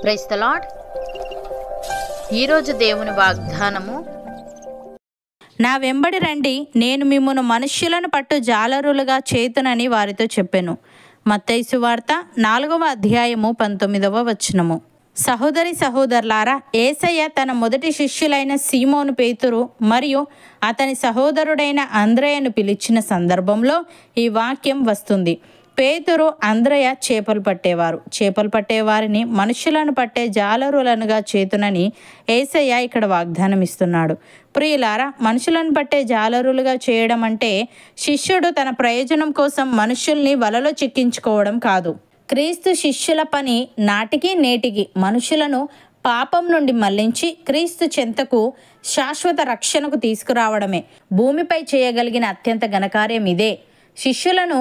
Praise the lord. ఈరోజు దేవుని వాగ్దానము, నా వెంబడి రండి, నేను మిమ్మును మనుష్యులను పట్టు జాలరులుగా చేతునని వారితో చెప్పెను. మత్తయి సువార్త 4వ అధ్యాయము 19వ వచనము. సహోదరి సహోదరులారా, యేసయ్య తన మొదటి శిష్యులైన సీమోను పేతురు మరియు అతని సహోదరుడైన అంద్రయ్యను పిలిచిన సందర్భంలో ఈ వాక్యం వస్తుంది. పేతురు, అంద్రయ్య చేపలు పట్టేవారిని మనుషులను పట్టే జాలరులనుగా చేతునని యేసయ్య ఇక్కడ వాగ్దానం ఇస్తున్నాడు. ప్రియులారా, మనుషులను పట్టే జాలరులుగా చేయడం అంటే శిష్యుడు తన ప్రయోజనం కోసం మనుషుల్ని వలలో చిక్కించుకోవడం కాదు. క్రీస్తు శిష్యుల పని నాటికి నేటికి మనుషులను పాపం నుండి మళ్లించి క్రీస్తు చెంతకు శాశ్వత రక్షణకు తీసుకురావడమే. భూమిపై చేయగలిగిన అత్యంత ఘనకార్యం ఇదే. శిష్యులను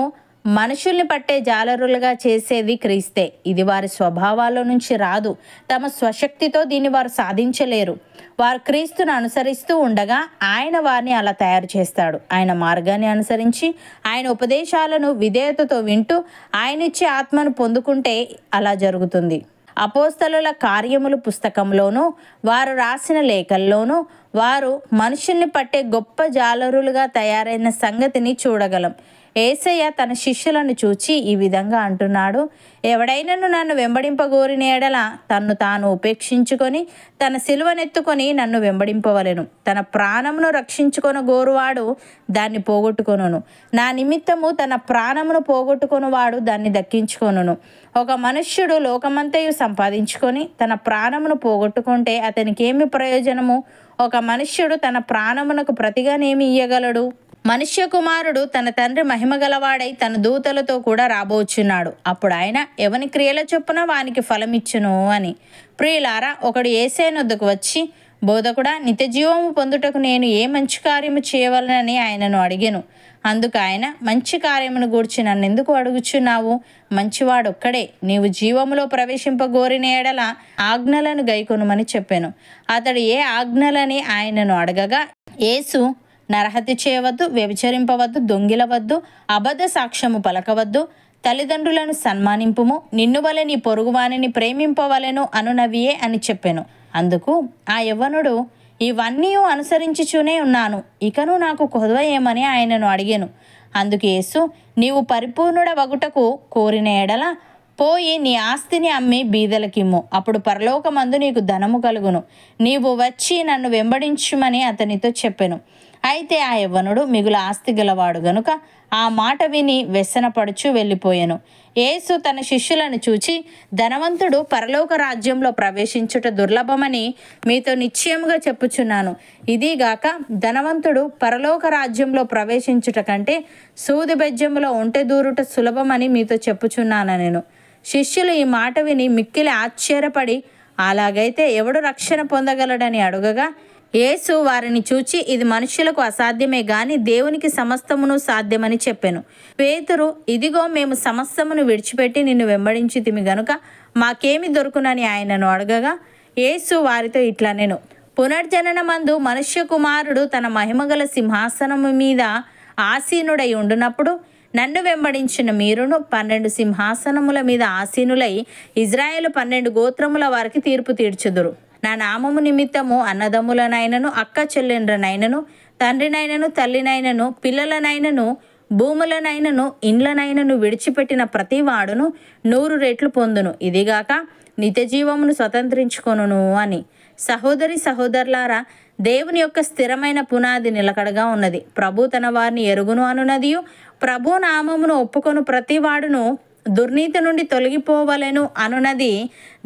మనుషుల్ని పట్టే జాలరులుగా చేసేది క్రీస్తే. ఇది వారి స్వభావాల్లో నుంచి రాదు. తమ స్వశక్తితో దీన్ని వారు సాధించలేరు. వారు క్రీస్తును అనుసరిస్తూ ఉండగా ఆయన వారిని అలా తయారు చేస్తాడు. ఆయన మార్గాన్ని అనుసరించి ఆయన ఉపదేశాలను విధేయతతో వింటూ ఆయనిచ్చే ఆత్మను పొందుకుంటే అలా జరుగుతుంది. అపోస్తలుల కార్యములు పుస్తకంలోనూ వారు రాసిన లేఖల్లోనూ వారు మనుషుల్ని పట్టే గొప్ప జాలరులుగా తయారైన సంగతిని చూడగలం. యేసయ్య తన శిష్యులను చూచి ఈ విధంగా అంటున్నాడు, ఎవడైనను నన్ను వెంబడింపగోరిన ఎడల తన్ను తాను ఉపేక్షించుకొని తన సిలువనెత్తుకొని నన్ను వెంబడింపవలెను. తన ప్రాణమును రక్షించుకొన గోరువాడు దాన్ని పోగొట్టుకొనును. నా నిమిత్తము తన ప్రాణమును పోగొట్టుకొనువాడు దాన్ని దక్కించుకొనును. ఒక మనుష్యుడు లోకమంతయు సంపాదించుకొని తన ప్రాణమును పోగొట్టుకుంటే అతనికి ఏమి ప్రయోజనము? ఒక మనుష్యుడు తన ప్రాణమునకు ప్రతిగానేమి ఇయ్యగలడు? మనుష్య కుమారుడు తన తండ్రి మహిమగలవాడై తన దూతలతో కూడా రాబోచున్నాడు. అప్పుడు ఆయన ఎవని క్రియల చొప్పున వానికి ఫలమిచ్చును అని. ప్రియులారా, ఒకడు యేసయ్య వద్దకు వచ్చి, బోధకుడా, నిత్యజీవము పొందుటకు నేను ఏ మంచి కార్యము చేయవలనని ఆయనను అడిగెను. అందుకు ఆయన, మంచి కార్యమును గూర్చి నన్నెందుకు అడుగుచున్నావు? మంచివాడొక్కడే. నీవు జీవములో ప్రవేశింపగోరిన ఎడల ఆజ్ఞలను గైకొనుమని చెప్పాను. అతడు ఏ ఆజ్ఞలని ఆయనను అడగగా, యేసు, నరహత్య చేయవద్దు, వ్యభిచరింపవద్దు, దొంగిలవద్దు, అబద్ధ సాక్ష్యము పలకవద్దు, తల్లిదండ్రులను సన్మానింపుము, నిన్ను వలె నీ పొరుగువానిని ప్రేమింపవలెను అనునవియే అని చెప్పెను. అందుకు ఆ యవ్వనుడు, ఇవన్నీ అనుసరించుచూనే ఉన్నాను, ఇకను నాకు కొదవ ఏమని ఆయనను అడిగెను. అందుకు యేసు, నీవు పరిపూర్ణుడవగుటకు కోరిన ఎడల పోయి నీ ఆస్తిని అమ్మి బీదలకిమ్ము, అప్పుడు పరలోకమందు నీకు ధనము కలుగును. నీవు వచ్చి నన్ను వెంబడించుమని అతనితో చెప్పెను. అయితే ఆ యవ్వనుడు మిగుల ఆస్తి గలవాడు గనుక ఆ మాట విని వ్యసనపడుచు వెళ్ళిపోయాను. యేసు తన శిష్యులను చూచి, ధనవంతుడు పరలోక రాజ్యంలో ప్రవేశించుట దుర్లభమని మీతో నిశ్చయముగా చెప్పుచున్నాను. ఇదిగాక ధనవంతుడు పరలోక రాజ్యంలో ప్రవేశించుట కంటే సూది బెజ్జములో ఒంటె దూరుట సులభమని మీతో చెప్పుచున్నాను నేను. శిష్యులు ఈ మాట విని మిక్కిలి ఆశ్చర్యపడి, అలాగైతే ఎవడు రక్షణ పొందగలడని అడుగగా, యేసు వారిని చూచి, ఇది మనుష్యులకు అసాధ్యమే గాని దేవునికి సమస్తమును సాధ్యమని చెప్పెను. పేతురు, ఇదిగో మేము సమస్తమును విడిచిపెట్టి నిన్ను వెంబడించితిమి గనుక మాకేమి దొరుకునని ఆయనను అడగగా, యేసు వారితో ఇట్లనెను, పునర్జననమందు మనుష్య కుమారుడు తన మహిమగల సింహాసనము మీద ఆసీనుడై ఉండునప్పుడు నన్ను వెంబడించిన మీరును 12 సింహాసనముల మీద ఆసీనులై ఇజ్రాయేలు 12 గోత్రముల వారికి తీర్పు తీర్చుదురు. నా నామము నిమిత్తము అన్నదమ్ములనైనను, అక్క చెల్లెండ్రనైనను, తండ్రినైనను, తల్లినైనను, పిల్లలనైనను, భూములనైనను, ఇండ్లనైనను విడిచిపెట్టిన ప్రతి వాడును 100 రెట్లు పొందును. ఇదిగాక నిత్యజీవమును స్వతంత్రించుకొనును అని. సహోదరి సహోదరులారా, దేవుని యొక్క స్థిరమైన పునాది నిలకడగా ఉన్నది. ప్రభు తన వారిని ఎరుగును అనునదియు, ప్రభు నామమును ఒప్పుకొను ప్రతి వాడును దుర్నీతి నుండి తొలగిపోవలెను అనునది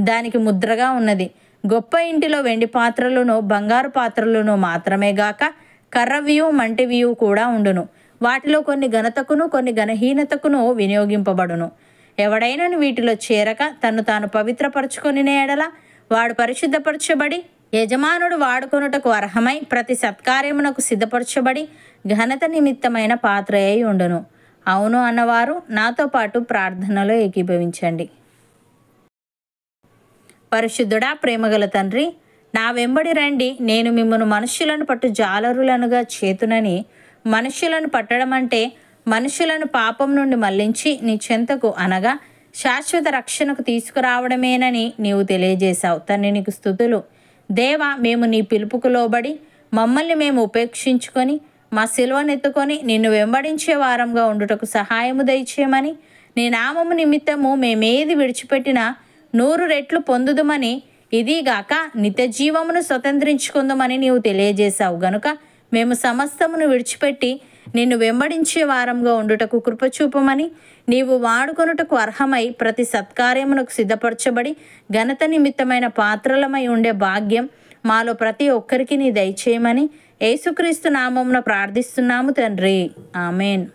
దానికి ముద్రగా ఉన్నది. గొప్ప ఇంటిలో వెండి పాత్రలను, బంగారు పాత్రలను మాత్రమే గాక కర్రవియు మంటివియు కూడా ఉండును. వాటిలో కొన్ని ఘనతకును కొన్ని ఘనహీనతకును వినియోగింపబడును. ఎవడైనను వీటిలో చేరక తన్ను తాను పవిత్రపరచుకొని ఎడల వాడు పరిశుద్ధపరచబడి యజమానుడు వాడుకొనుటకు అర్హమై ప్రతి సత్కార్యమునకు సిద్ధపరచబడి ఘనత నిమిత్తమైన పాత్ర అయి ఉండును. అవును అన్నవారు నాతో పాటు ప్రార్థనలో ఏకీభవించండి. పరిశుద్ధుడా, ప్రేమగల తండ్రి, నా వెంబడి రండి, నేను మిమ్మల్ని మనుష్యులను పట్టు జాలరులనుగా చేతునని. మనుష్యులను పట్టడం అంటే మనుషులను పాపం నుండి మళ్లించి నీ చెంతకు అనగా శాశ్వత రక్షణకు తీసుకురావడమేనని నీవు తెలియజేశావు. తండ్రి నీకు స్తుతులు. దేవా, మేము నీ పిలుపుకు లోబడి మమ్మల్ని మేము ఉపేక్షించుకొని మా సిలువనెత్తుకొని నిన్ను వెంబడించే వారంగా ఉండుటకు సహాయము దయచేయమని, నీ నామము నిమిత్తము మేమేది విడిచిపెట్టినా 100 రెట్లు పొందుదుమని, ఇదిగాక నిత్య జీవమును స్వతంత్రించుకుందామని నీవు తెలియజేశావు గనుక మేము సమస్తమును విడిచిపెట్టి నిన్ను వెంబడించే వారంగా ఉండుటకు కృపచూపమని, నీవు వాడుకొనుటకు అర్హమై ప్రతి సత్కార్యమునకు సిద్ధపరచబడి ఘనత నిమిత్తమైన పాత్రలమై ఉండే భాగ్యం మాలో ప్రతి ఒక్కరికి నీ దయచేయమని యేసుక్రీస్తు నామమున ప్రార్థిస్తున్నాము తండ్రి. ఆమెన్.